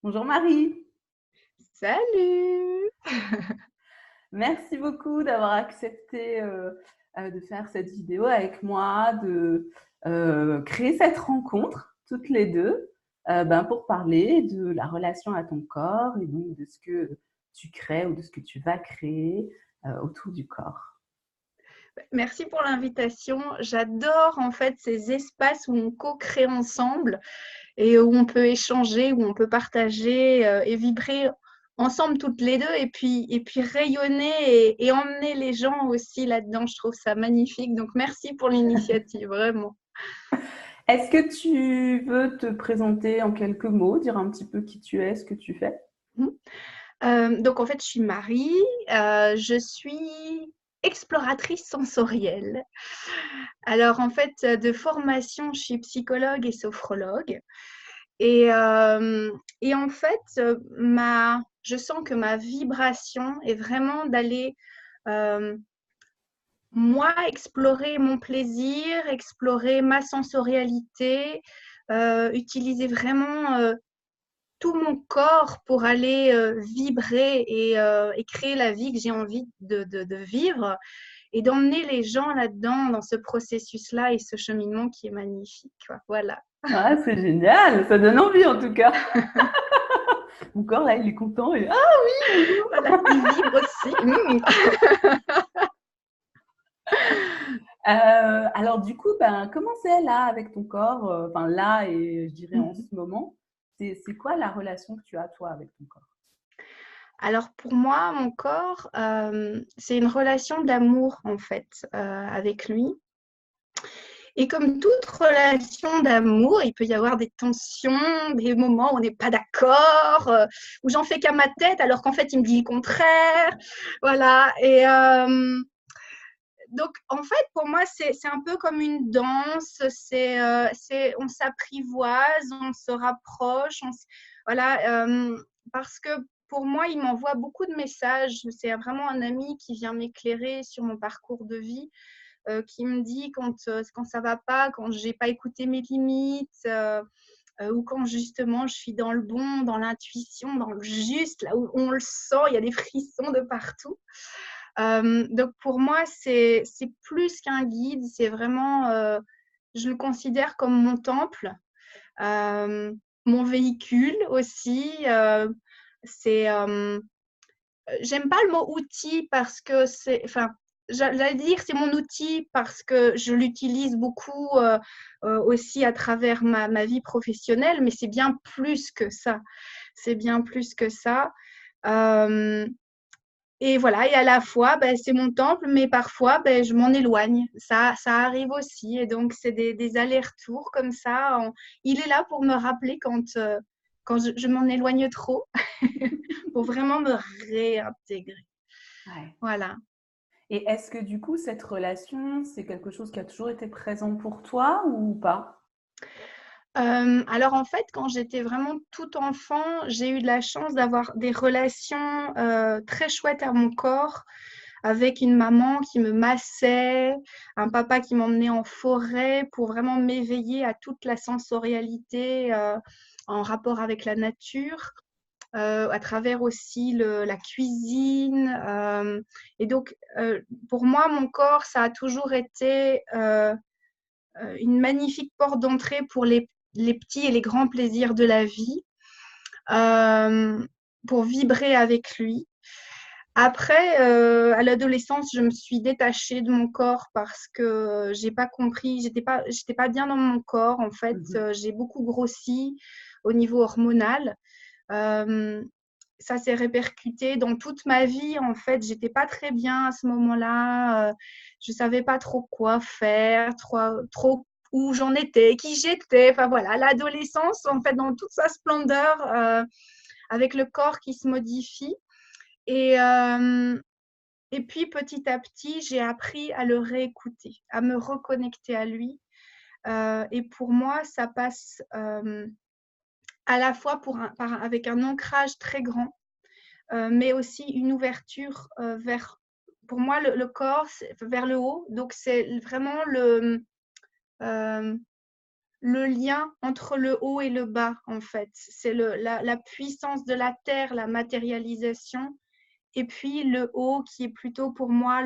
Bonjour Marie, Salut! merci beaucoup d'avoir accepté de faire cette vidéo avec moi, de créer cette rencontre toutes les deux pour parler de la relation à ton corps et donc de ce que tu crées ou de ce que tu vas créer autour du corps. Merci pour l'invitation. J'adore en fait ces espaces où on co-crée ensemble et où on peut échanger, où on peut partager et vibrer ensemble toutes les deux et puis rayonner et emmener les gens aussi là-dedans. Je trouve ça magnifique. Donc merci pour l'initiative, vraiment. Est-ce que tu veux te présenter en quelques mots, dire un petit peu qui tu es, ce que tu fais? Donc en fait, je suis Marie, je suis exploratrice sensorielle. Alors en fait, de formation, je suis psychologue et sophrologue et en fait, je sens que ma vibration est vraiment d'aller, hem, moi, explorer mon plaisir, explorer ma sensorialité, utiliser vraiment, tout mon corps pour aller vibrer et créer la vie que j'ai envie de vivre et d'emmener les gens là-dedans, dans ce processus-là et ce cheminement qui est magnifique, quoi. Voilà. Ah, c'est génial, ça donne envie en tout cas. Mon corps là, il est content. Ah oui, bonjour. Voilà, il vibre aussi. Alors du coup, comment c'est là avec ton corps? Enfin là et je dirais en ce moment, c'est quoi la relation que tu as toi avec ton corps? Alors pour moi, mon corps, c'est une relation d'amour en fait avec lui. Et comme toute relation d'amour, il peut y avoir des tensions, des moments où on n'est pas d'accord, où j'en fais qu'à ma tête alors qu'en fait il me dit le contraire. Voilà. Et donc en fait pour moi c'est un peu comme une danse, on s'apprivoise, on se rapproche, voilà, parce que pour moi il m'envoie beaucoup de messages. C'est vraiment un ami qui vient m'éclairer sur mon parcours de vie, qui me dit quand ça va pas, quand j'ai pas écouté mes limites, ou quand justement je suis dans le bon, dans l'intuition, dans le juste, là où on le sent, il y a des frissons de partout. Donc pour moi, c'est plus qu'un guide, c'est vraiment, je le considère comme mon temple, euh, mon véhicule aussi. C'est J'aime pas le mot outil parce que enfin, j'allais dire c'est mon outil parce que je l'utilise beaucoup aussi à travers ma vie professionnelle, mais c'est bien plus que ça. C'est bien plus que ça. Euh, et voilà, et à la fois, ben, c'est mon temple, mais parfois, ben, je m'en éloigne. Ça arrive aussi. Et donc, c'est des allers-retours comme ça. Il est là pour me rappeler quand je m'en éloigne trop, pour vraiment me réintégrer. Ouais. Voilà. Et est-ce que du coup, cette relation, c'est quelque chose qui a toujours été présent pour toi ou pas? Alors en fait, quand j'étais vraiment tout enfant, j'ai eu de la chance d'avoir des relations très chouettes à mon corps, avec une maman qui me massait, un papa qui m'emmenait en forêt pour vraiment m'éveiller à toute la sensorialité en rapport avec la nature, à travers aussi la cuisine. Et donc, pour moi, mon corps, ça a toujours été une magnifique porte d'entrée pour les petits et les grands plaisirs de la vie, euh, pour vibrer avec lui. Après, à l'adolescence, je me suis détachée de mon corps parce que j'ai pas compris, j'étais pas bien dans mon corps. En fait, Mhm. j'ai beaucoup grossi au niveau hormonal. Euh, Ça s'est répercuté dans toute ma vie. En fait, j'étais pas très bien à ce moment-là. Je savais pas trop quoi faire, trop où j'en étais, qui j'étais. Enfin voilà, l'adolescence, en fait, dans toute sa splendeur, avec le corps qui se modifie. Et, euh, et puis petit à petit, j'ai appris à le réécouter, à me reconnecter à lui. Et pour moi, ça passe à la fois avec un ancrage très grand, mais aussi une ouverture pour moi, le corps, vers le haut. Donc c'est vraiment euh, le lien entre le haut et le bas, en fait. C'est la puissance de la terre, la matérialisation, et puis le haut qui est plutôt pour moi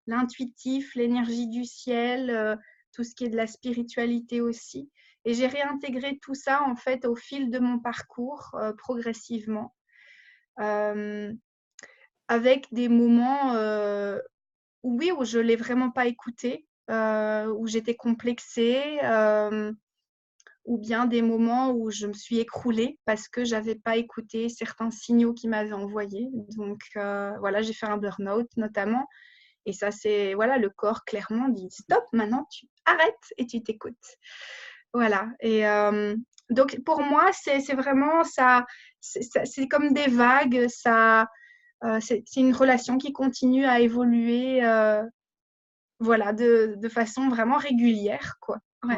l'intuitif, l'énergie du ciel, tout ce qui est de la spiritualité aussi. Et j'ai réintégré tout ça, en fait, au fil de mon parcours, progressivement, avec des moments, oui, où je ne l'ai vraiment pas écouté, où j'étais complexée, ou bien des moments où je me suis écroulée parce que je n'avais pas écouté certains signaux qu'ils m'avaient envoyés. Donc, voilà, j'ai fait un burn-out notamment. Et ça, c'est, voilà, le corps clairement dit stop, maintenant tu arrêtes et tu t'écoutes. Voilà. Et donc, pour moi, c'est vraiment ça, c'est comme des vagues. C'est une relation qui continue à évoluer, voilà, de façon vraiment régulière, quoi. Ouais,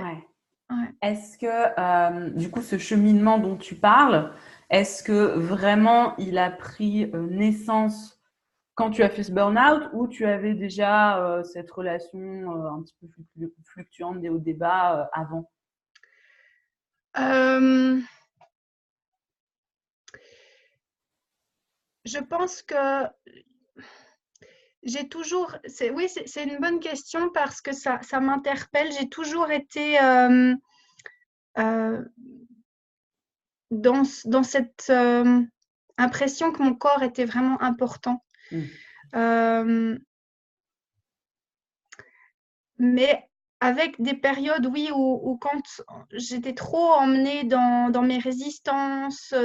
Ouais. ouais. Est-ce que, du coup, ce cheminement dont tu parles, est-ce que vraiment il a pris naissance quand tu as fait ce burn-out ou tu avais déjà cette relation un petit peu fluctuante des hauts et des bas avant? Euh, je pense que j'ai toujours, oui, c'est une bonne question parce que ça m'interpelle. J'ai toujours été euh, dans cette impression que mon corps était vraiment important. Mm. Euh, mais avec des périodes, oui, où quand j'étais trop emmenée dans mes résistances,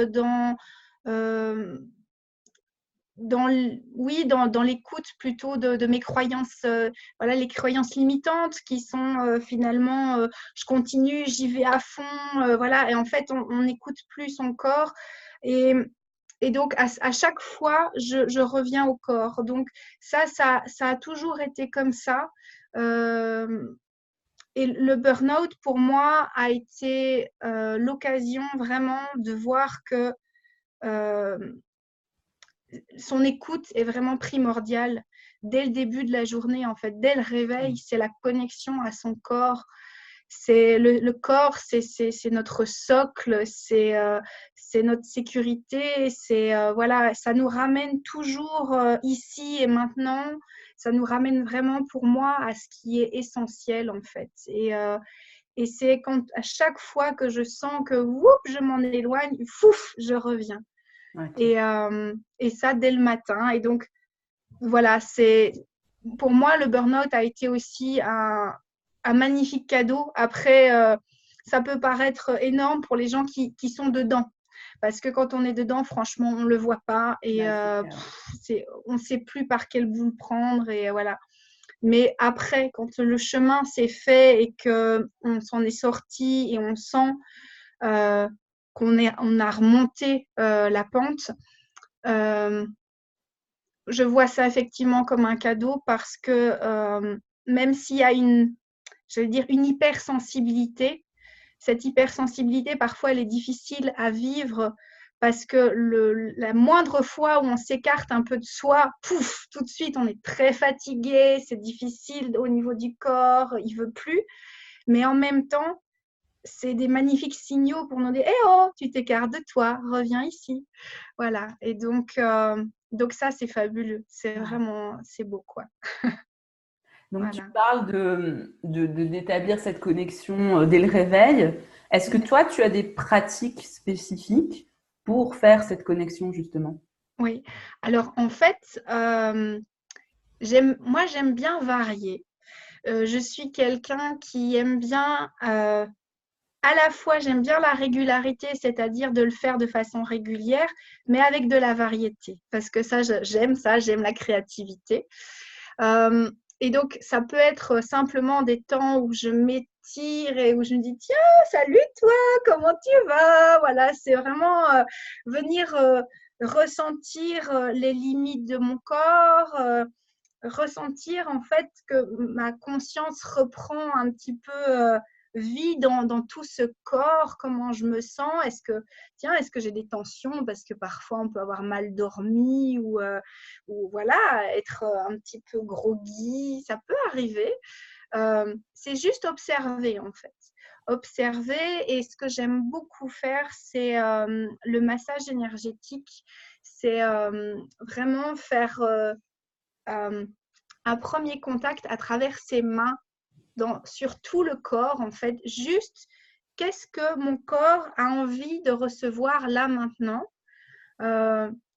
euh, oui, dans l'écoute plutôt de mes croyances, voilà, les croyances limitantes qui sont finalement, je continue, j'y vais à fond, voilà, et en fait, on n'écoute plus son corps. Et, et donc, à chaque fois, je reviens au corps. Donc, ça a toujours été comme ça. Euh, et le burn-out, pour moi, a été l'occasion vraiment de voir que euh, son écoute est vraiment primordiale dès le début de la journée, en fait. Dès le réveil, c'est la connexion à son corps. C'est le corps, c'est notre socle, c'est notre sécurité, voilà, ça nous ramène toujours ici et maintenant. Ça nous ramène vraiment, pour moi, à ce qui est essentiel, en fait. Et c'est quand à chaque fois que je sens que whoop, je m'en éloigne, fouf, je reviens. Okay. Et ça dès le matin. Et donc, voilà, pour moi, le burn-out a été aussi un magnifique cadeau. Après, ça peut paraître énorme pour les gens qui sont dedans. Parce que quand on est dedans, franchement, on ne le voit pas. Et Ouais, c'est on ne sait plus par quel bout le prendre. Et voilà. Mais après, quand le chemin s'est fait et qu'on s'en est sorti et on sent euh, on a remonté la pente, euh, je vois ça effectivement comme un cadeau parce que même s'il y a j'allais dire, une hypersensibilité, cette hypersensibilité, parfois, elle est difficile à vivre parce que la moindre fois où on s'écarte un peu de soi, pouf, tout de suite, on est très fatigué, c'est difficile au niveau du corps, il ne veut plus. Mais en même temps, c'est des magnifiques signaux pour nous dire « Eh oh, tu t'écartes de toi, reviens ici ». Voilà. Et donc ça, c'est fabuleux. C'est ouais. vraiment, c'est beau, quoi. Donc, tu Voilà. parles d'établir cette connexion dès le réveil. Est-ce que toi, tu as des pratiques spécifiques pour faire cette connexion, justement? Oui. Alors, en fait, moi, j'aime bien varier. Je suis quelqu'un qui aime bien, à la fois, j'aime bien la régularité, c'est-à-dire de le faire de façon régulière, mais avec de la variété. Parce que ça, j'aime la créativité. Euh, et donc, ça peut être simplement des temps où je m'étire et où je me dis, tiens, salut toi, comment tu vas? Voilà, c'est vraiment venir ressentir les limites de mon corps, ressentir en fait que ma conscience reprend un petit peu vie dans tout ce corps, comment je me sens, est-ce que j'ai des tensions parce que parfois on peut avoir mal dormi ou voilà, être un petit peu groggy, ça peut arriver. C'est juste observer en fait. observer. Et ce que j'aime beaucoup faire, c'est le massage énergétique. C'est vraiment faire un premier contact à travers ses mains sur tout le corps, en fait. Juste, qu'est-ce que mon corps a envie de recevoir là maintenant?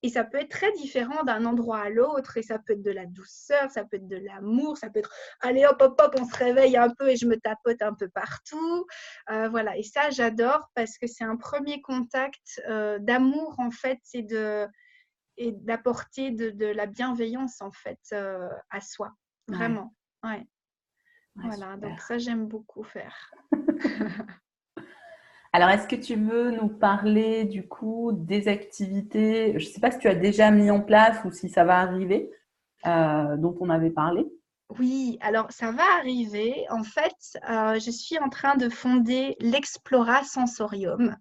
Et ça peut être très différent d'un endroit à l'autre, et ça peut être de la douceur, ça peut être de l'amour, ça peut être allez hop hop hop, on se réveille un peu et je me tapote un peu partout. Voilà, et ça j'adore parce que c'est un premier contact d'amour en fait, et d'apporter de la bienveillance en fait à soi, Ouais, vraiment. Ouais, ouais, voilà, donc super. ça j'aime beaucoup faire. Alors, est-ce que tu veux nous parler du coup des activités, je ne sais pas si tu as déjà mis en place ou si ça va arriver, dont on avait parlé? Oui, alors ça va arriver. En fait, je suis en train de fonder l'Explora Sensorium.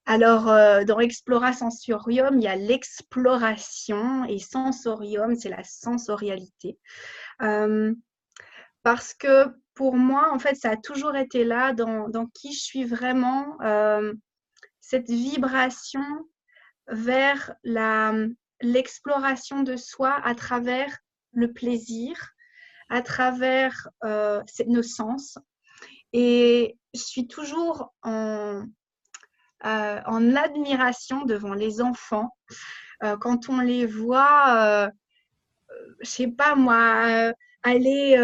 Alors, dans Explora Sensorium, il y a l'exploration et Sensorium, c'est la sensorialité. Euh, Parce que pour moi, en fait, ça a toujours été là dans qui je suis vraiment, cette vibration vers l'exploration de soi à travers le plaisir, à travers nos sens. Et je suis toujours en admiration devant les enfants quand on les voit, je sais pas moi, aller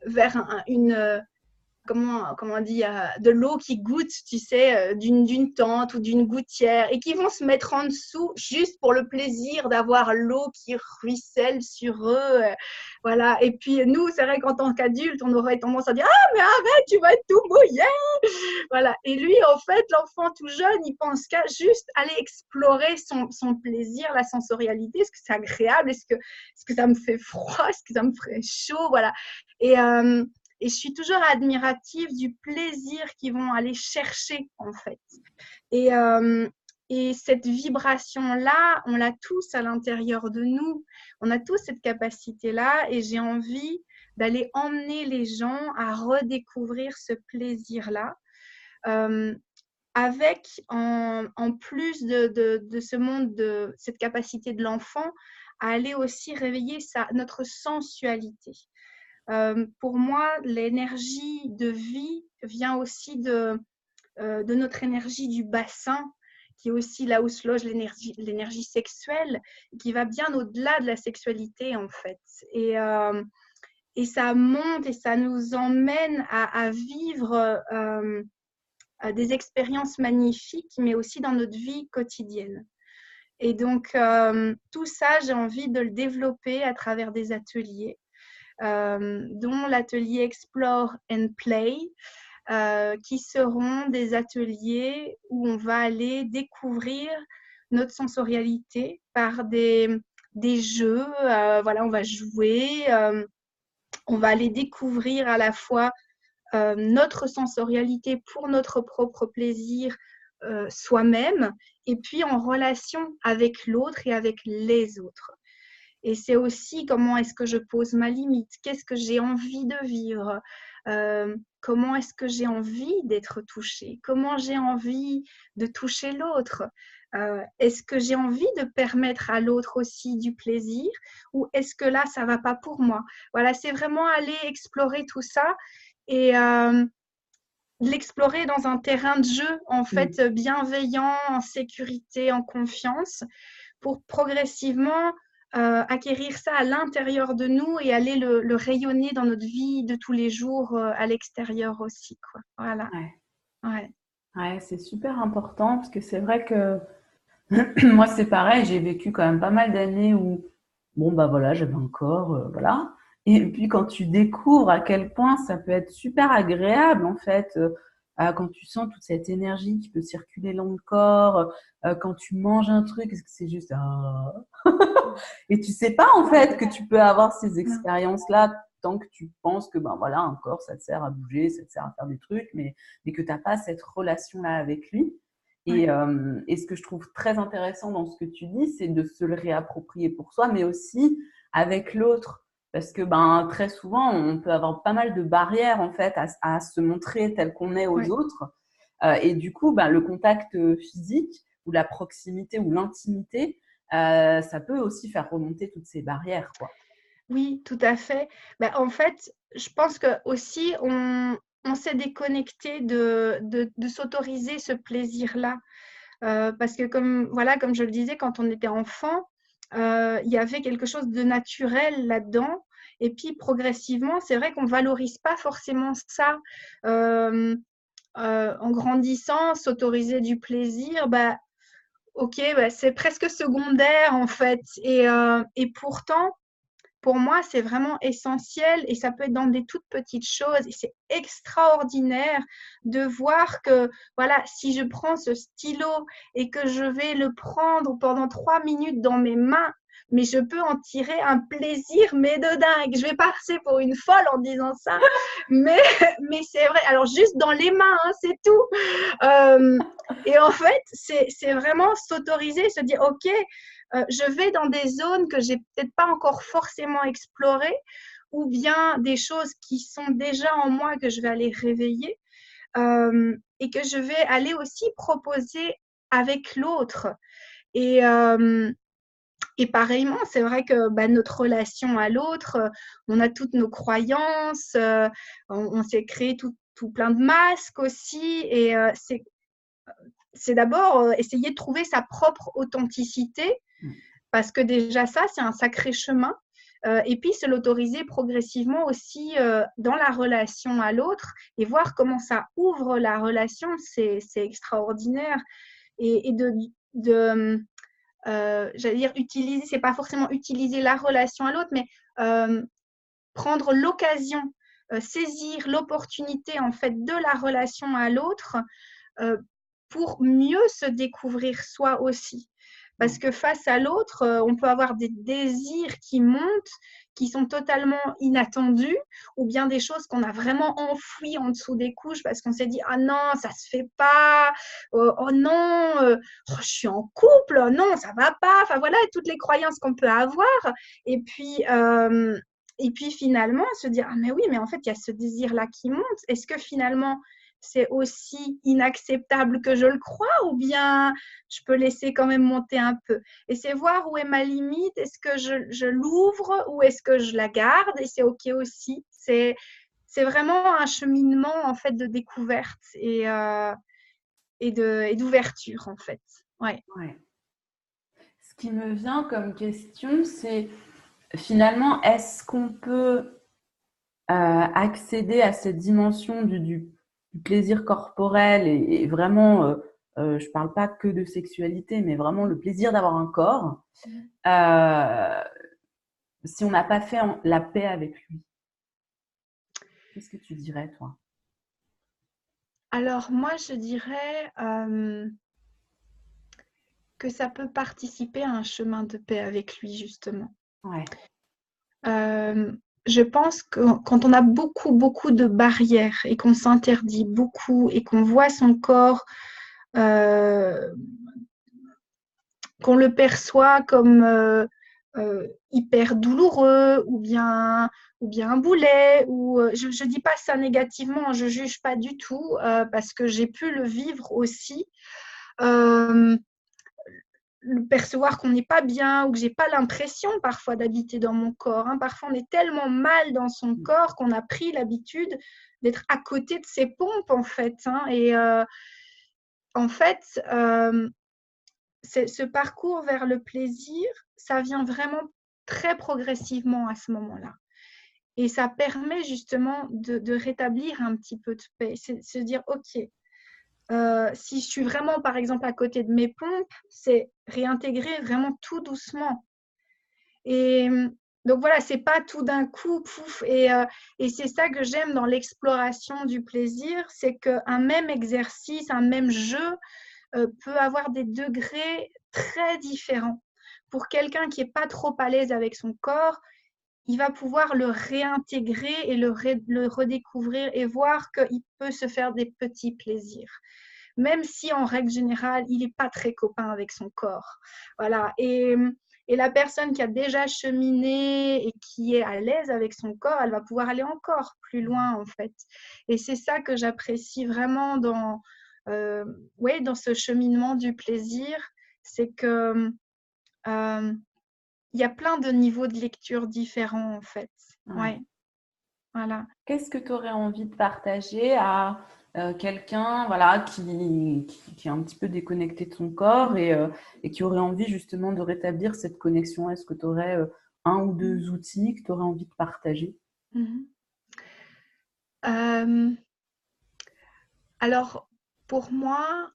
vers une, comment on dit, de l'eau qui goûte, tu sais, d'une tente ou d'une gouttière, et qui vont se mettre en dessous juste pour le plaisir d'avoir l'eau qui ruisselle sur eux. Voilà. Et puis nous, c'est vrai qu'en tant qu'adultes, on aurait tendance à dire ah mais arrête, tu vas être tout mouillé. Voilà. Et lui, en fait, l'enfant tout jeune, il pense qu'à juste aller explorer son plaisir, la sensorialité. Est-ce que c'est agréable? Est-ce que ça me fait froid? Est-ce que ça me ferait chaud? Voilà. Et, euh, et je suis toujours admirative du plaisir qu'ils vont aller chercher, en fait. Et, euh, et cette vibration-là, on l'a tous à l'intérieur de nous. On a tous cette capacité-là, et j'ai envie d'aller emmener les gens à redécouvrir ce plaisir-là. Euh, Avec, en plus de ce monde, de cette capacité de l'enfant, à aller aussi réveiller notre sensualité. Pour moi, l'énergie de vie vient aussi de notre énergie du bassin, qui est aussi là où se loge l'énergie sexuelle, qui va bien au-delà de la sexualité en fait. Et ça monte et ça nous emmène à vivre des expériences magnifiques, mais aussi dans notre vie quotidienne. Et donc, tout ça, j'ai envie de le développer à travers des ateliers, dont l'atelier Explore and Play, qui seront des ateliers où on va aller découvrir notre sensorialité par des jeux. Voilà, on va jouer, on va aller découvrir à la fois notre sensorialité pour notre propre plaisir soi-même, et puis en relation avec l'autre et avec les autres. Et c'est aussi comment est-ce que je pose ma limite, qu'est-ce que j'ai envie de vivre, comment est-ce que j'ai envie d'être touchée, comment j'ai envie de toucher l'autre, est-ce que j'ai envie de permettre à l'autre aussi du plaisir, ou est-ce que là, ça ne va pas pour moi. Voilà, c'est vraiment aller explorer tout ça, et l'explorer dans un terrain de jeu, en fait, bienveillant, en sécurité, en confiance, pour progressivement acquérir ça à l'intérieur de nous et aller le rayonner dans notre vie de tous les jours à l'extérieur aussi, quoi. Voilà. Ouais, Ouais. ouais, c'est super important parce que c'est vrai que moi, c'est pareil, j'ai vécu quand même pas mal d'années où, bon, bah voilà, j'avais un corps, voilà. Et puis quand tu découvres à quel point ça peut être super agréable, en fait, quand tu sens toute cette énergie qui peut circuler dans le corps, quand tu manges un truc, est-ce que c'est juste, ah. Et tu sais pas, en fait, que tu peux avoir ces expériences-là tant que tu penses que, ben voilà, un corps, ça te sert à bouger, ça te sert à faire des trucs, mais que tu n'as pas cette relation-là avec lui. Ouais. Et ce que je trouve très intéressant dans ce que tu dis, c'est de se le réapproprier pour soi, mais aussi avec l'autre. Parce que ben, très souvent, on peut avoir pas mal de barrières en fait à se montrer tel qu'on est aux Ouais. autres. Et du coup, ben, le contact physique ou la proximité ou l'intimité, ça peut aussi faire remonter toutes ces barrières, quoi. Oui, tout à fait. Bah, en fait, je pense que aussi on s'est déconnecté de s'autoriser ce plaisir-là. Parce que comme, voilà, comme je le disais, quand on était enfant, il y avait quelque chose de naturel là-dedans. Et puis progressivement, c'est vrai qu'on ne valorise pas forcément ça. En grandissant, s'autoriser du plaisir, bah, ok, bah, c'est presque secondaire en fait. Et pourtant, pour moi, c'est vraiment essentiel et ça peut être dans des toutes petites choses et c'est extraordinaire de voir que, voilà, si je prends ce stylo et que je vais le prendre pendant 3 minutes dans mes mains, mais je peux en tirer un plaisir, mais de dingue. Je vais passer pour une folle en disant ça, mais, mais c'est vrai. Alors, juste dans les mains, hein, c'est tout. Et en fait, c'est vraiment s'autoriser, se dire, OK, je vais dans des zones que j'ai peut-être pas encore forcément explorées ou bien des choses qui sont déjà en moi que je vais aller réveiller et que je vais aller aussi proposer avec l'autre. Et, euh, et pareillement, c'est vrai que bah, notre relation à l'autre, on a toutes nos croyances, on s'est créé tout plein de masques aussi. Et c'est d'abord essayer de trouver sa propre authenticité, parce que déjà ça, c'est un sacré chemin. Et puis se l'autoriser progressivement aussi dans la relation à l'autre et voir comment ça ouvre la relation, c'est extraordinaire. Et j'allais dire utiliser, c'est pas forcément utiliser la relation à l'autre, mais prendre l'occasion, saisir l'opportunité en fait de la relation à l'autre euh, pour mieux se découvrir soi aussi. Parce que face à l'autre, on peut avoir des désirs qui montent, qui sont totalement inattendus, ou bien des choses qu'on a vraiment enfouies en dessous des couches parce qu'on s'est dit ah non, ça se fait pas, oh non, je suis en couple, non, ça va pas. Enfin voilà, toutes les croyances qu'on peut avoir. Et puis, et puis finalement, se dire ah mais oui, mais en fait, il y a ce désir-là qui monte. Est-ce que finalement, c'est aussi inacceptable que je le crois ou bien je peux laisser quand même monter un peu. Et c'est voir où est ma limite, est-ce que je l'ouvre ou est-ce que je la garde et c'est OK aussi. C'est vraiment un cheminement en fait de découverte et d'ouverture en fait. Ouais. Ouais. Ce qui me vient comme question, c'est finalement, est-ce qu'on peut accéder à cette dimension du plaisir corporel et vraiment, je ne parle pas que de sexualité, mais vraiment le plaisir d'avoir un corps, euh, si on n'a pas fait la paix avec lui? Qu'est-ce que tu dirais, toi? Alors moi je dirais que ça peut participer à un chemin de paix avec lui justement. Ouais. Euh, je pense que quand on a beaucoup, beaucoup de barrières et qu'on s'interdit beaucoup et qu'on voit son corps, euh, qu'on le perçoit comme hyper douloureux ou bien un boulet, ou, je ne dis pas ça négativement, je ne juge pas du tout parce que j'ai pu le vivre aussi. Euh, le percevoir qu'on n'est pas bien ou que j'ai pas l'impression parfois d'habiter dans mon corps. Hein. Parfois, on est tellement mal dans son corps qu'on a pris l'habitude d'être à côté de ses pompes, en fait. Hein. Et en fait, ce parcours vers le plaisir, ça vient vraiment très progressivement à ce moment-là. Et ça permet justement de rétablir un petit peu de paix. C'est se dire, OK, si je suis vraiment, par exemple, à côté de mes pompes, c'est réintégrer vraiment tout doucement. Et donc voilà, c'est pas tout d'un coup, pouf. Et c'est ça que j'aime dans l'exploration du plaisir, c'est qu'un même exercice, un même jeu peut avoir des degrés très différents. Pour quelqu'un qui n'est pas trop à l'aise avec son corps, il va pouvoir le réintégrer et le redécouvrir et voir qu'il peut se faire des petits plaisirs. Même si en règle générale, il n'est pas très copain avec son corps. Voilà. Et la personne qui a déjà cheminé et qui est à l'aise avec son corps, elle va pouvoir aller encore plus loin, en fait. Et c'est ça que j'apprécie vraiment dans ce cheminement du plaisir, c'est que il y a plein de niveaux de lecture différents, en fait. Ouais, voilà. Qu'est-ce que tu aurais envie de partager à quelqu'un voilà, qui est un petit peu déconnecté de son corps et qui aurait envie justement de rétablir cette connexion? Est-ce que tu aurais un ou deux outils que tu aurais envie de partager? Alors, pour moi,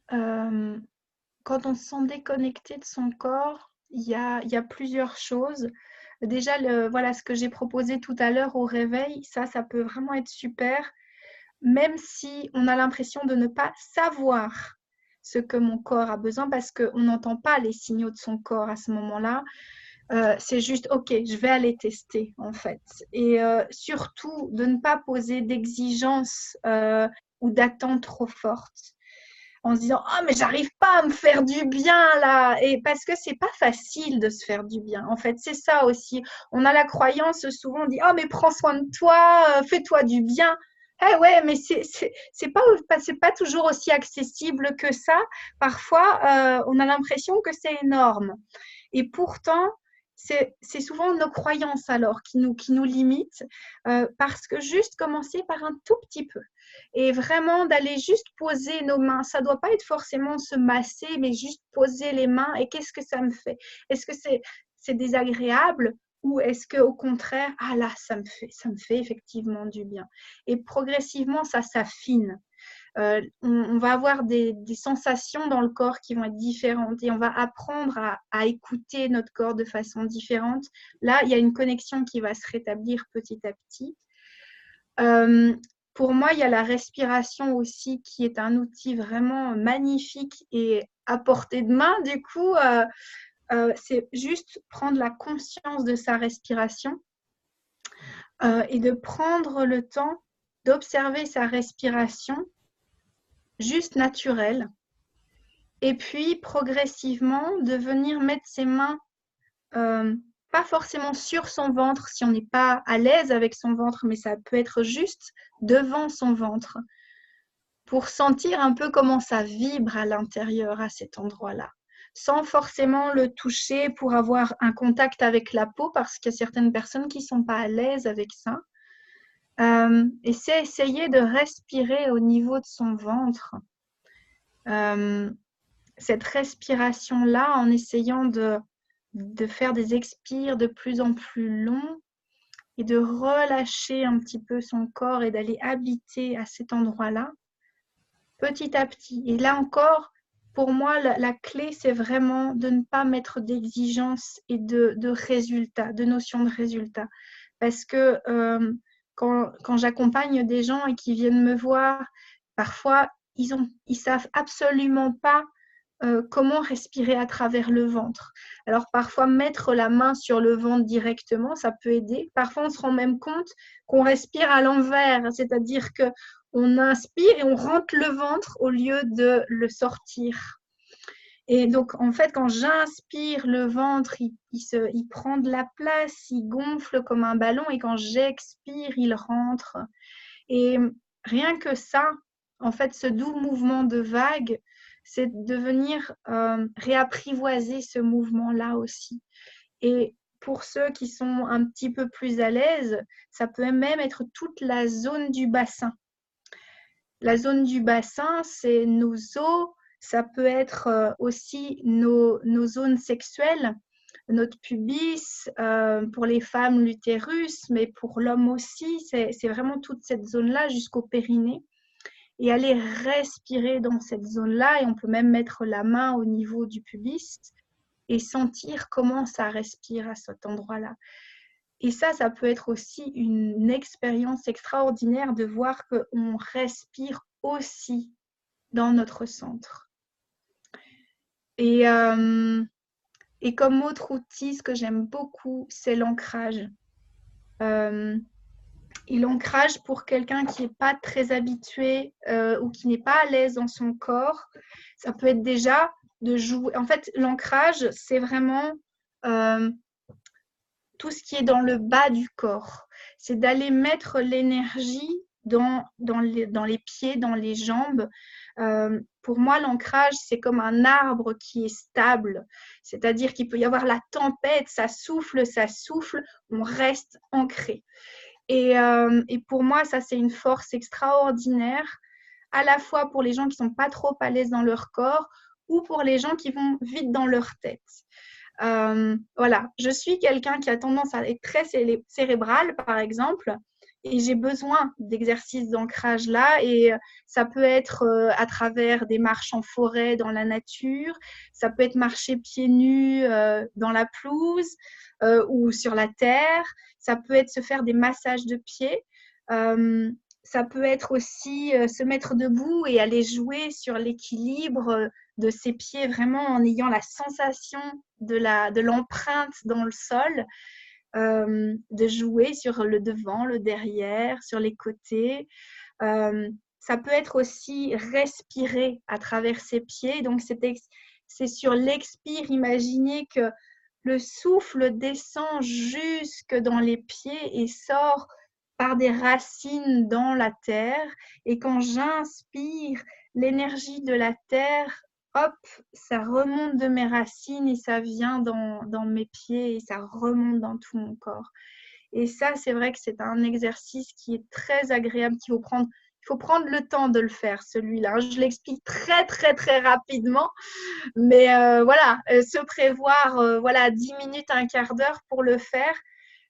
quand on se sent déconnecté de son corps, il y a plusieurs choses. Déjà, voilà ce que j'ai proposé tout à l'heure au réveil, ça peut vraiment être super, même si on a l'impression de ne pas savoir ce que mon corps a besoin parce qu'on n'entend pas les signaux de son corps à ce moment-là. C'est juste, OK, je vais aller tester en fait. Et surtout, de ne pas poser d'exigences ou d'attentes trop fortes en se disant oh mais j'arrive pas à me faire du bien là, et parce que c'est pas facile de se faire du bien, en fait c'est ça aussi. On a la croyance souvent, on dit oh mais prends soin de toi, fais-toi du bien. Eh ouais, mais c'est pas toujours aussi accessible que ça. Parfois on a l'impression que c'est énorme, et pourtant c'est souvent nos croyances alors qui nous limitent, parce que juste commencer par un tout petit peu et vraiment d'aller juste poser nos mains. Ça ne doit pas être forcément se masser, mais juste poser les mains et qu'est-ce que ça me fait? Est-ce que c'est désagréable ou est-ce qu'au contraire, ah là, ça me fait effectivement du bien. Et progressivement, ça s'affine. On va avoir des sensations dans le corps qui vont être différentes et on va apprendre à écouter notre corps de façon différente. Là, il y a une connexion qui va se rétablir petit à petit. Pour moi, il y a la respiration aussi qui est un outil vraiment magnifique et à portée de main. Du coup, c'est juste prendre la conscience de sa respiration et de prendre le temps d'observer sa respiration juste naturelle. Et puis, progressivement, de venir mettre ses mains pas forcément sur son ventre si on n'est pas à l'aise avec son ventre, mais ça peut être juste devant son ventre pour sentir un peu comment ça vibre à l'intérieur à cet endroit-là, sans forcément le toucher pour avoir un contact avec la peau, parce qu'il y a certaines personnes qui ne sont pas à l'aise avec ça. Et c'est essayer de respirer au niveau de son ventre. Cette respiration-là, en essayant de faire des expires de plus en plus longs et de relâcher un petit peu son corps et d'aller habiter à cet endroit-là, petit à petit. Et là encore, pour moi, la clé, c'est vraiment de ne pas mettre d'exigence et de résultat, de notion de résultat. Parce que quand j'accompagne des gens et qui viennent me voir, parfois, ils savent absolument pas comment respirer à travers le ventre. Alors parfois mettre la main sur le ventre directement, ça peut aider. Parfois on se rend même compte qu'on respire à l'envers, c'est-à-dire qu'on inspire et on rentre le ventre au lieu de le sortir. Et donc en fait quand j'inspire, le ventre il prend de la place, il gonfle comme un ballon, et quand j'expire, il rentre. Et rien que ça, en fait ce doux mouvement de vague, c'est de venir réapprivoiser ce mouvement-là aussi. Et pour ceux qui sont un petit peu plus à l'aise, ça peut même être toute la zone du bassin. La zone du bassin, c'est nos os, ça peut être aussi nos zones sexuelles, notre pubis, pour les femmes l'utérus, mais pour l'homme aussi, c'est vraiment toute cette zone-là jusqu'au périnée. Et aller respirer dans cette zone-là, et on peut même mettre la main au niveau du pubis et sentir comment ça respire à cet endroit-là. Et ça peut être aussi une expérience extraordinaire de voir qu'on respire aussi dans notre centre. Et comme autre outil, ce que j'aime beaucoup, c'est l'ancrage. Et l'ancrage, pour quelqu'un qui n'est pas très habitué ou qui n'est pas à l'aise dans son corps, ça peut être déjà de jouer. En fait, l'ancrage, c'est vraiment euh, tout ce qui est dans le bas du corps. C'est d'aller mettre l'énergie dans les pieds, dans les jambes. Pour moi, l'ancrage, c'est comme un arbre qui est stable. C'est-à-dire qu'il peut y avoir la tempête, ça souffle, on reste ancré. Et pour moi, ça, c'est une force extraordinaire, à la fois pour les gens qui ne sont pas trop à l'aise dans leur corps ou pour les gens qui vont vite dans leur tête. Voilà, je suis quelqu'un qui a tendance à être très cérébral, par exemple, et j'ai besoin d'exercices d'ancrage là, et ça peut être à travers des marches en forêt, dans la nature, ça peut être marcher pieds nus dans la pelouse ou sur la terre, ça peut être se faire des massages de pieds, ça peut être aussi se mettre debout et aller jouer sur l'équilibre de ses pieds, vraiment en ayant la sensation de l'empreinte dans le sol, de jouer sur le devant, le derrière, sur les côtés. Ça peut être aussi respirer à travers ses pieds. Donc, c'est sur l'expire, imaginez que le souffle descend jusque dans les pieds et sort par des racines dans la terre. Et quand j'inspire, l'énergie de la terre, hop, ça remonte de mes racines et ça vient dans mes pieds et ça remonte dans tout mon corps. Et ça, c'est vrai que c'est un exercice qui est très agréable, qu'il faut prendre le temps de le faire, celui-là. Je l'explique très, très, très rapidement. Mais voilà, se prévoir voilà, 10 minutes, un quart d'heure pour le faire,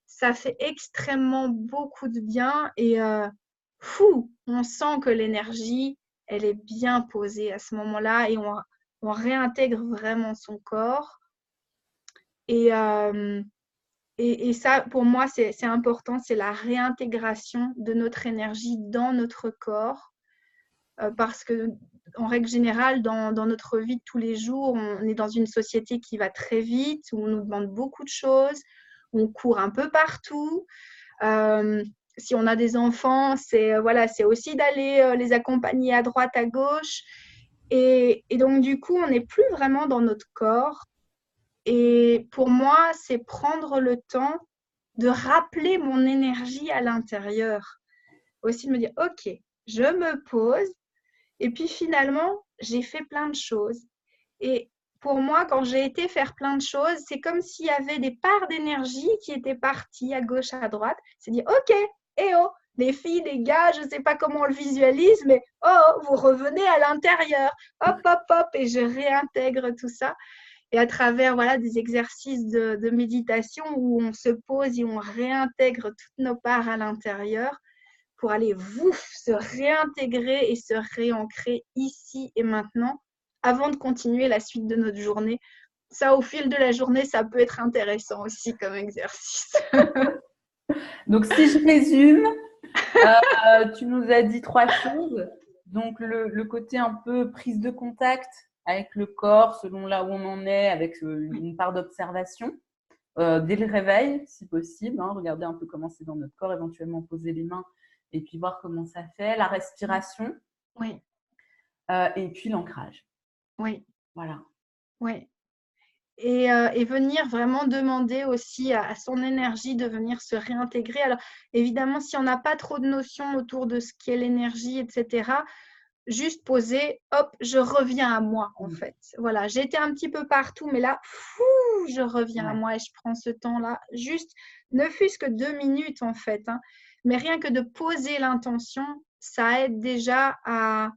ça fait extrêmement beaucoup de bien. Et on sent que l'énergie, elle est bien posée à ce moment-là et on réintègre vraiment son corps. Et, et ça, pour moi, c'est important, c'est la réintégration de notre énergie dans notre corps. Parce que, en règle générale, dans notre vie de tous les jours, on est dans une société qui va très vite, où on nous demande beaucoup de choses, on court un peu partout. Si on a des enfants, c'est aussi d'aller les accompagner à droite, à gauche. Et donc, du coup, on n'est plus vraiment dans notre corps. Et pour moi, c'est prendre le temps de rappeler mon énergie à l'intérieur. Aussi de me dire, OK, je me pose. Et puis finalement, j'ai fait plein de choses. Et pour moi, quand j'ai été faire plein de choses, c'est comme s'il y avait des parts d'énergie qui étaient parties à gauche, à droite. C'est dit, OK, eh oh, les filles, les gars, je ne sais pas comment on le visualise, mais oh, vous revenez à l'intérieur. Hop, hop, hop, et je réintègre tout ça. Et à travers voilà, des exercices de méditation où on se pose et on réintègre toutes nos parts à l'intérieur pour aller se réintégrer et se réancrer ici et maintenant avant de continuer la suite de notre journée. Ça, au fil de la journée, ça peut être intéressant aussi comme exercice. Donc, si je résume, tu nous as dit 3 choses. Donc, le côté un peu prise de contact avec le corps, selon là où on en est, avec une part d'observation. Dès le réveil, si possible, hein, regarder un peu comment c'est dans notre corps, éventuellement poser les mains et puis voir comment ça fait. La respiration. Oui. Et puis l'ancrage. Oui. Voilà. Oui. Et venir vraiment demander aussi à son énergie de venir se réintégrer. Alors, évidemment, si on n'a pas trop de notions autour de ce qu'est l'énergie, etc., juste poser, hop, je reviens à moi, en fait. Voilà, j'ai été un petit peu partout, mais là, je reviens à moi et je prends ce temps-là. Juste, ne fût-ce que 2 minutes, en fait. Hein. Mais rien que de poser l'intention, ça aide déjà à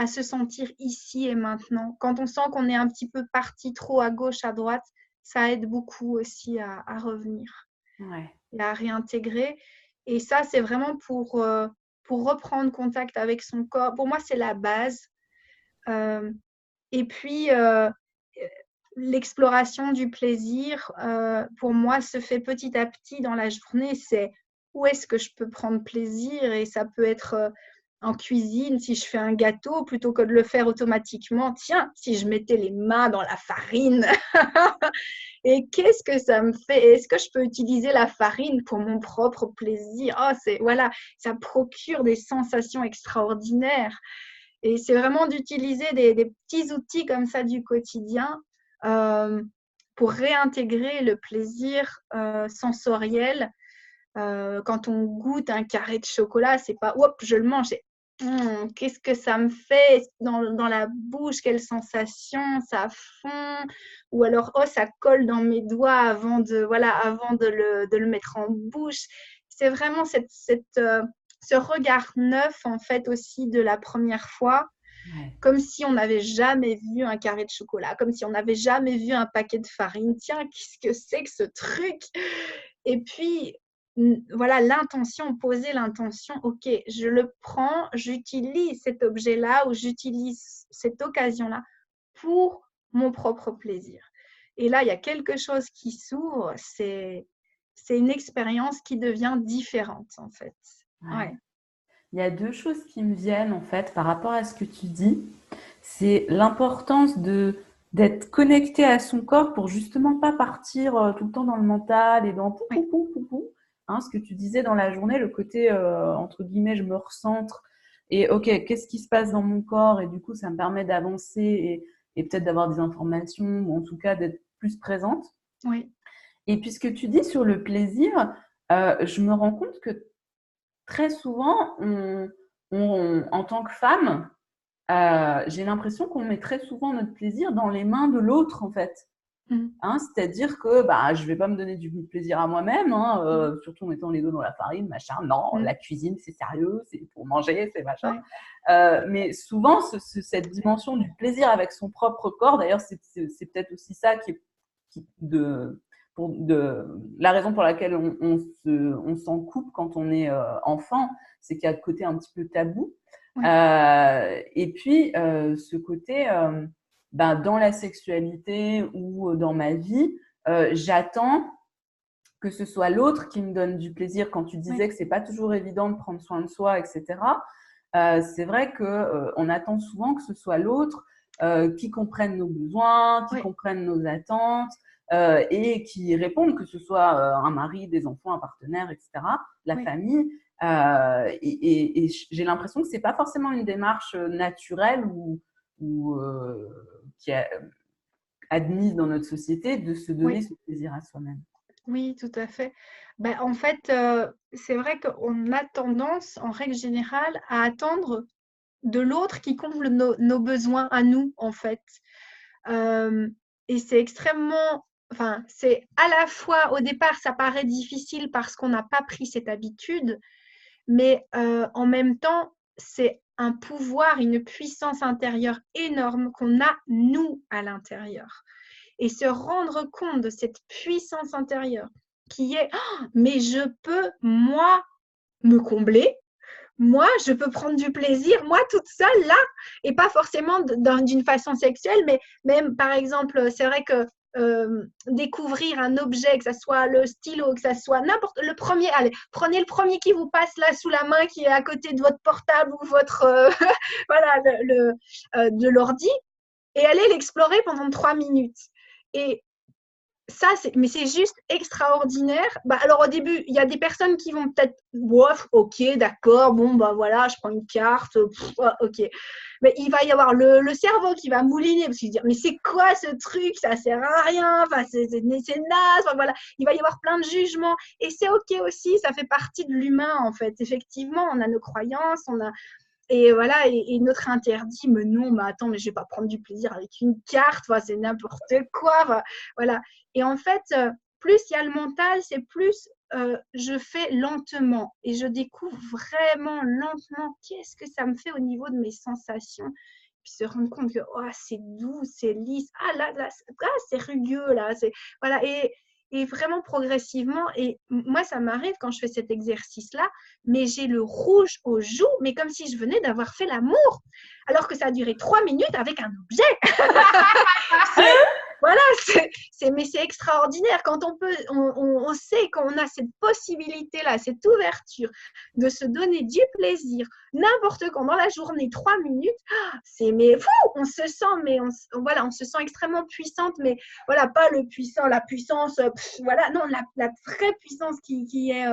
se sentir ici et maintenant. Quand on sent qu'on est un petit peu parti trop à gauche, à droite, ça aide beaucoup aussi à revenir et à réintégrer. Et ça, c'est vraiment pour reprendre contact avec son corps. Pour moi, c'est la base. Et puis, l'exploration du plaisir, pour moi, se fait petit à petit dans la journée. C'est où est-ce que je peux prendre plaisir? Et ça peut être en cuisine, si je fais un gâteau, plutôt que de le faire automatiquement. Tiens, si je mettais les mains dans la farine, et qu'est-ce que ça me fait? Est-ce que je peux utiliser la farine pour mon propre plaisir? Voilà, ça procure des sensations extraordinaires. Et c'est vraiment d'utiliser des petits outils comme ça du quotidien pour réintégrer le plaisir sensoriel. Quand on goûte un carré de chocolat, c'est pas hop, je le mange, c'est qu'est-ce que ça me fait dans la bouche, quelle sensation, ça fond, ou alors oh, ça colle dans mes doigts avant de le mettre en bouche. C'est vraiment ce regard neuf en fait aussi de la première fois. Ouais. Comme si on n'avait jamais vu un carré de chocolat, comme si on n'avait jamais vu un paquet de farine. Tiens, qu'est-ce que c'est que ce truc? Et puis, voilà, l'intention, poser l'intention, ok, je le prends, j'utilise cet objet-là ou j'utilise cette occasion-là pour mon propre plaisir. Et là, il y a quelque chose qui s'ouvre, c'est une expérience qui devient différente, en fait. Ouais. Ouais. Il y a deux choses qui me viennent en fait par rapport à ce que tu dis. C'est l'importance d'être connecté à son corps pour justement pas partir tout le temps dans le mental et dans pou pou Oui. pou pou pou. Hein, ce que tu disais dans la journée, le côté entre guillemets je me recentre et ok, qu'est-ce qui se passe dans mon corps et du coup ça me permet d'avancer et peut-être d'avoir des informations ou en tout cas d'être plus présente. Oui. Et puis ce que tu dis sur le plaisir, je me rends compte que très souvent, en tant que femme, j'ai l'impression qu'on met très souvent notre plaisir dans les mains de l'autre, en fait. Mmh. Hein, c'est-à-dire que je vais pas me donner du plaisir à moi-même, hein, surtout en mettant les dos dans la farine, machin. Non, la cuisine, c'est sérieux, c'est pour manger, c'est machin. Ouais. Mais souvent, cette dimension du plaisir avec son propre corps, d'ailleurs, c'est peut-être aussi ça la raison pour laquelle on s'en coupe quand on est enfant, c'est qu'il y a le côté un petit peu tabou. Oui. Et puis, ce côté, dans la sexualité ou dans ma vie, j'attends que ce soit l'autre qui me donne du plaisir. Quand tu disais que c'est pas toujours évident de prendre soin de soi, etc., c'est vrai qu'on attend souvent que ce soit l'autre qui comprenne nos besoins, qui comprenne nos attentes, et qui répondent, que ce soit un mari, des enfants, un partenaire, etc., la famille. Et j'ai l'impression que c'est pas forcément une démarche naturelle ou qui est admise dans notre société de se donner ce plaisir à soi-même. Oui, tout à fait. En fait, c'est vrai qu'on a tendance, en règle générale, à attendre de l'autre qui comble nos besoins à nous, en fait. Et c'est extrêmement, enfin, c'est à la fois, au départ, ça paraît difficile parce qu'on n'a pas pris cette habitude, mais en même temps, c'est un pouvoir, une puissance intérieure énorme qu'on a, nous, à l'intérieur. Et se rendre compte de cette puissance intérieure qui est mais je peux, moi, me combler, moi, je peux prendre du plaisir, moi, toute seule, là, et pas forcément d'une façon sexuelle, mais même, par exemple, c'est vrai que découvrir un objet, que ça soit le stylo, que ça soit n'importe le premier, allez, prenez le premier qui vous passe là sous la main, qui est à côté de votre portable ou votre voilà, de l'ordi, et allez l'explorer pendant 3 minutes. Et ça, mais c'est juste extraordinaire. Alors au début, il y a des personnes qui vont peut-être, bof, ok, d'accord, bon, voilà, je prends une carte, ok. Mais il va y avoir le cerveau qui va mouliner, parce qu'il va dire, mais c'est quoi ce truc? Ça sert à rien, enfin, c'est naze, enfin, voilà. Il va y avoir plein de jugements. Et c'est ok aussi, ça fait partie de l'humain, en fait. Effectivement, on a nos croyances, et voilà, et notre interdit, mais non, mais attends, mais je vais pas prendre du plaisir avec une carte, c'est n'importe quoi, voilà. Et en fait, plus il y a le mental, c'est plus je fais lentement et je découvre vraiment lentement qu'est-ce que ça me fait au niveau de mes sensations. Puis se rendre compte que c'est doux, c'est lisse, là, c'est rugueux, là, voilà, et vraiment progressivement, et moi ça m'arrive quand je fais cet exercice-là, mais j'ai le rouge aux joues, mais comme si je venais d'avoir fait l'amour, alors que ça a duré 3 minutes avec un objet. Voilà, mais c'est extraordinaire quand on sait qu'on a cette possibilité-là, cette ouverture de se donner du plaisir n'importe quand dans la journée, 3 minutes, mais fou, on se sent, voilà, on se sent extrêmement puissante, mais voilà, pas la puissance, voilà, non, la vraie puissance qui est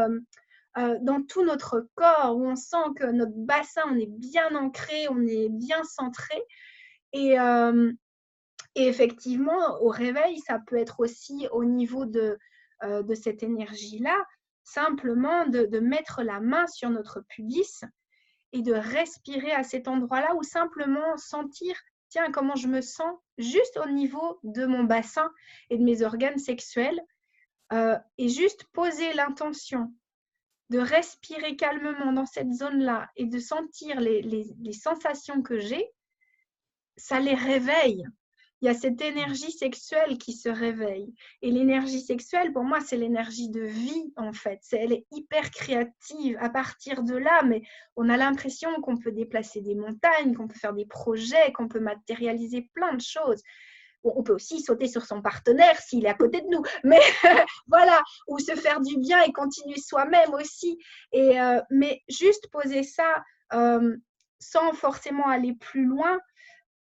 dans tout notre corps, où on sent que notre bassin, on est bien ancré, on est bien centré, et Et effectivement, au réveil, ça peut être aussi au niveau de cette énergie-là, simplement de mettre la main sur notre pubis et de respirer à cet endroit-là ou simplement sentir, tiens, comment je me sens juste au niveau de mon bassin et de mes organes sexuels et juste poser l'intention de respirer calmement dans cette zone-là et de sentir les sensations que j'ai, ça les réveille. Il y a cette énergie sexuelle qui se réveille. Et l'énergie sexuelle, pour moi, c'est l'énergie de vie, en fait. Elle est hyper créative. À partir de là, mais on a l'impression qu'on peut déplacer des montagnes, qu'on peut faire des projets, qu'on peut matérialiser plein de choses. Bon, on peut aussi sauter sur son partenaire s'il est à côté de nous. Mais voilà, ou se faire du bien et continuer soi-même aussi. Mais juste poser ça sans forcément aller plus loin,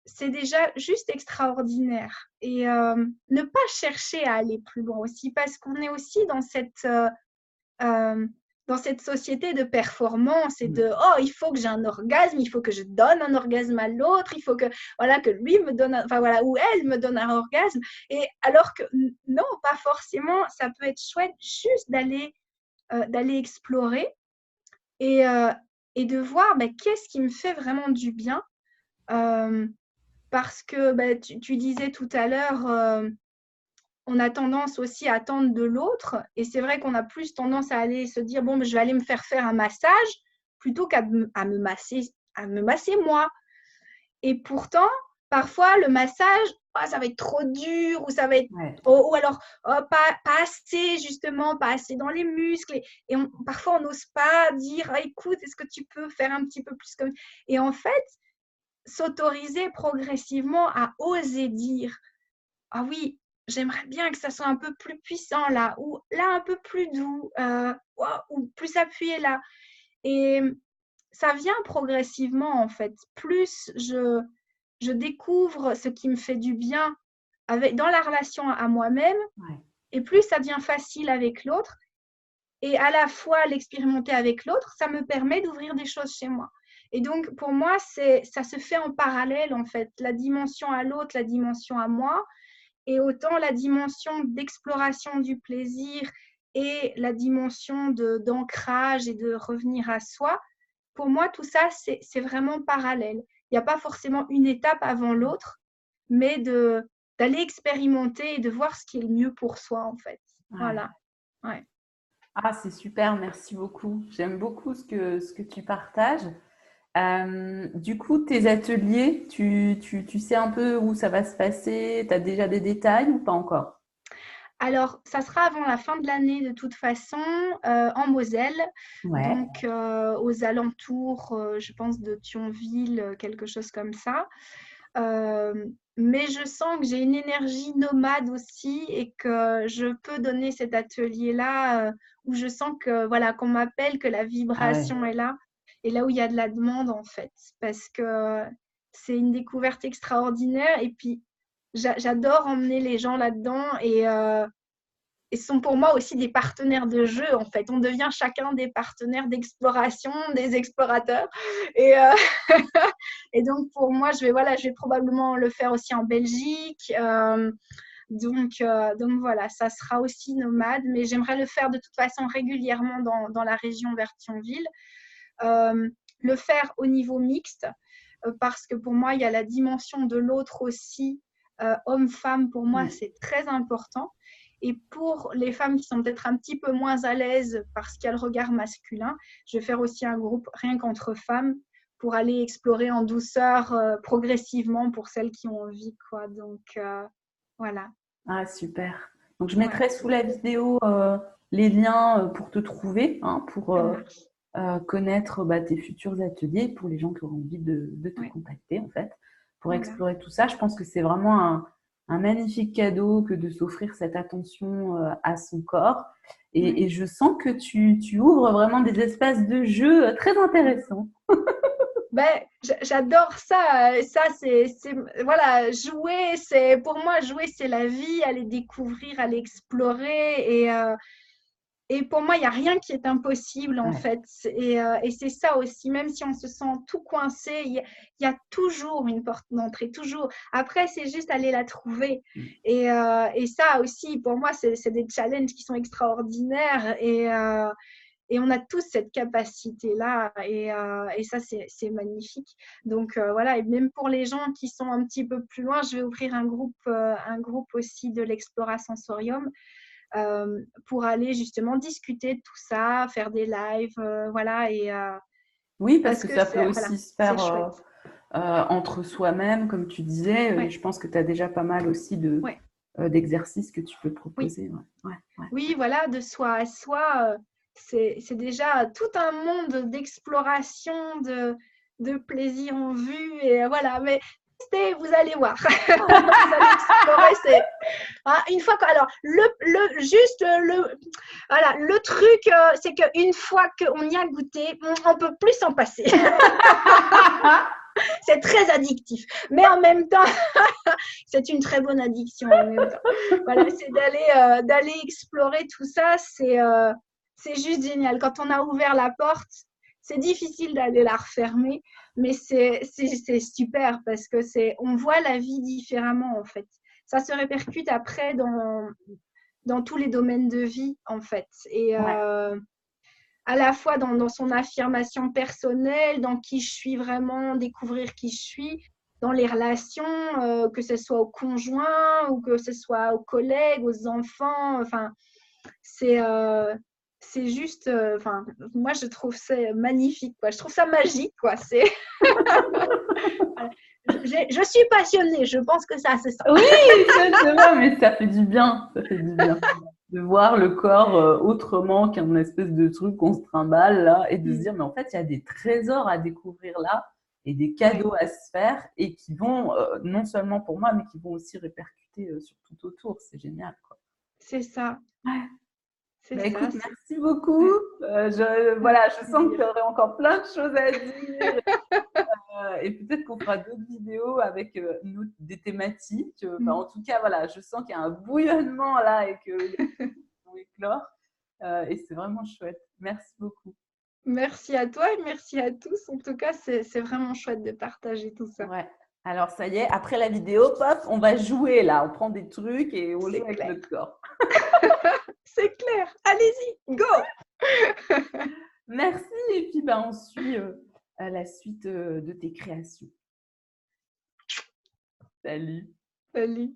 c'est déjà juste extraordinaire. Et ne pas chercher à aller plus loin aussi, parce qu'on est aussi dans cette société de performance et de oh, il faut que j'ai un orgasme, il faut que je donne un orgasme à l'autre, il faut que voilà que lui me donne, enfin voilà, ou elle me donne un orgasme. Et alors que non, pas forcément. Ça peut être chouette juste d'aller explorer et de voir qu'est-ce qui me fait vraiment du bien. Parce que tu disais tout à l'heure, on a tendance aussi à attendre de l'autre. Et c'est vrai qu'on a plus tendance à aller se dire, bon, je vais aller me faire un massage plutôt qu'à me masser moi. Et pourtant, parfois, le massage, oh, ça va être trop dur ou ça va être… Ouais. ou alors, pas assez, justement, pas assez dans les muscles. Et parfois, on n'ose pas dire, écoute, est-ce que tu peux faire un petit peu plus comme… Et en fait, s'autoriser progressivement à oser dire ah oui, j'aimerais bien que ça soit un peu plus puissant là, ou là un peu plus doux, ou plus appuyé là. Et ça vient progressivement en fait. Plus je découvre ce qui me fait du bien dans la relation à moi-même, et plus ça devient facile avec l'autre. Et à la fois l'expérimenter avec l'autre, ça me permet d'ouvrir des choses chez moi. Et donc, pour moi, ça se fait en parallèle, en fait. La dimension à l'autre, la dimension à moi. Et autant la dimension d'exploration du plaisir et la dimension d'ancrage et de revenir à soi, pour moi, tout ça, c'est vraiment parallèle. Il n'y a pas forcément une étape avant l'autre, mais d'aller expérimenter et de voir ce qui est le mieux pour soi, en fait. Ouais. Voilà. Ouais. Ah, c'est super, merci beaucoup. J'aime beaucoup ce que tu partages. Du coup, tes ateliers, tu sais un peu où ça va se passer? Tu as déjà des détails ou pas encore? Alors, ça sera avant la fin de l'année de toute façon, en Moselle, Ouais. donc aux alentours, je pense, de Thionville, quelque chose comme ça. Mais je sens que j'ai une énergie nomade aussi et que je peux donner cet atelier-là où je sens que voilà qu'on m'appelle, que la Ah ouais. vibration est là et là où il y a de la demande en fait, parce que c'est une découverte extraordinaire et puis j'adore emmener les gens là-dedans et ce sont pour moi aussi des partenaires de jeu en fait. On devient chacun des partenaires d'exploration, des explorateurs et et donc, pour moi, je vais probablement le faire aussi en Belgique. Donc voilà, ça sera aussi nomade, mais j'aimerais le faire de toute façon régulièrement dans la région vers Thionville. Le faire au niveau mixte, parce que pour moi, il y a la dimension de l'autre aussi. Homme-femme, pour moi, c'est très important. Et pour les femmes qui sont peut-être un petit peu moins à l'aise parce qu'il y a le regard masculin, je vais faire aussi un groupe rien qu'entre femmes pour aller explorer en douceur progressivement pour celles qui ont envie, quoi. Donc, voilà. Ah, super. Donc, je mettrai sous la vidéo les liens pour te trouver, hein, pour connaître tes futurs ateliers, pour les gens qui auront envie de te contacter, en fait, pour explorer tout ça. Je pense que c'est vraiment un magnifique cadeau que de s'offrir cette attention à son corps. Et je sens que tu ouvres vraiment des espaces de jeu très intéressants. J'adore ça. Ça, voilà, jouer, pour moi, jouer, c'est la vie, aller découvrir, aller explorer. Et pour moi, il n'y a rien qui est impossible, en Ouais. fait. Et c'est ça aussi, même si on se sent tout coincé, il y a toujours une porte d'entrée, toujours. Après, c'est juste aller la trouver. Et ça aussi, pour moi, c'est des challenges qui sont extraordinaires. Et on a tous cette capacité-là. Et ça, c'est magnifique. Donc, voilà. Et même pour les gens qui sont un petit peu plus loin, je vais ouvrir un groupe aussi de l'Explora Sensorium. Pour aller justement discuter de tout ça, faire des lives, voilà, Oui, parce parce que que ça peut voilà, aussi se c'est faire chouette. entre soi-même, comme tu disais. Ouais, Je pense que tu as déjà pas mal aussi ouais, d'exercices que tu peux oui, proposer. Ouais. Ouais, ouais. oui, voilà, de soi à soi, c'est déjà tout un monde d'exploration, de plaisir en vue, et voilà, mais testez, vous allez voir. Vous allez explorer, une fois que, alors, voilà, le truc, c'est qu'une fois qu'on y a goûté, on peut plus s'en passer. C'est très addictif. Mais en même temps, c'est une très bonne addiction en même temps. Voilà, c'est d'aller explorer tout ça. C'est juste génial. Quand on a ouvert la porte, c'est difficile d'aller la refermer, mais c'est super parce que on voit la vie différemment en fait. Ça se répercute après dans tous les domaines de vie en fait. Et Ouais. à la fois dans son affirmation personnelle, dans qui je suis vraiment, découvrir qui je suis, dans les relations, que ce soit au conjoint ou que ce soit aux collègues, aux enfants. Enfin, c'est juste, enfin, moi je trouve ça magnifique, quoi. Je trouve ça magique, quoi. Voilà. Je suis passionnée, je pense que ça, c'est ça. Oui, c'est vrai, mais ça fait du bien. Ça fait du bien de voir le corps autrement qu'un espèce de truc qu'on se trimballe là et de se dire, mais en fait, il y a des trésors à découvrir là et des Ouais, cadeaux à se faire et qui vont, non seulement pour moi, mais qui vont aussi répercuter sur tout autour. C'est génial, quoi. c'est ça, Ouais. c'est Bah, ça. écoute, merci beaucoup. Ouais, Voilà, avec je sens que tu plaisir. aurais encore plein de choses à dire. Et peut-être qu'on fera d'autres vidéos avec des thématiques. Enfin, en tout cas, voilà, je sens qu'il y a un bouillonnement là et qu'il y a des choses qui vont éclore. Et c'est vraiment chouette. Merci beaucoup. Merci à toi et merci à tous. En tout cas, c'est vraiment chouette de partager tout ça. Ouais. Alors, ça y est, après la vidéo, pop, on va jouer là. On prend des trucs et on joue C'est avec clair. notre corps. C'est clair. Allez-y, go! Merci. Et puis, ben, on suit la suite de tes créations. Salut. Salut.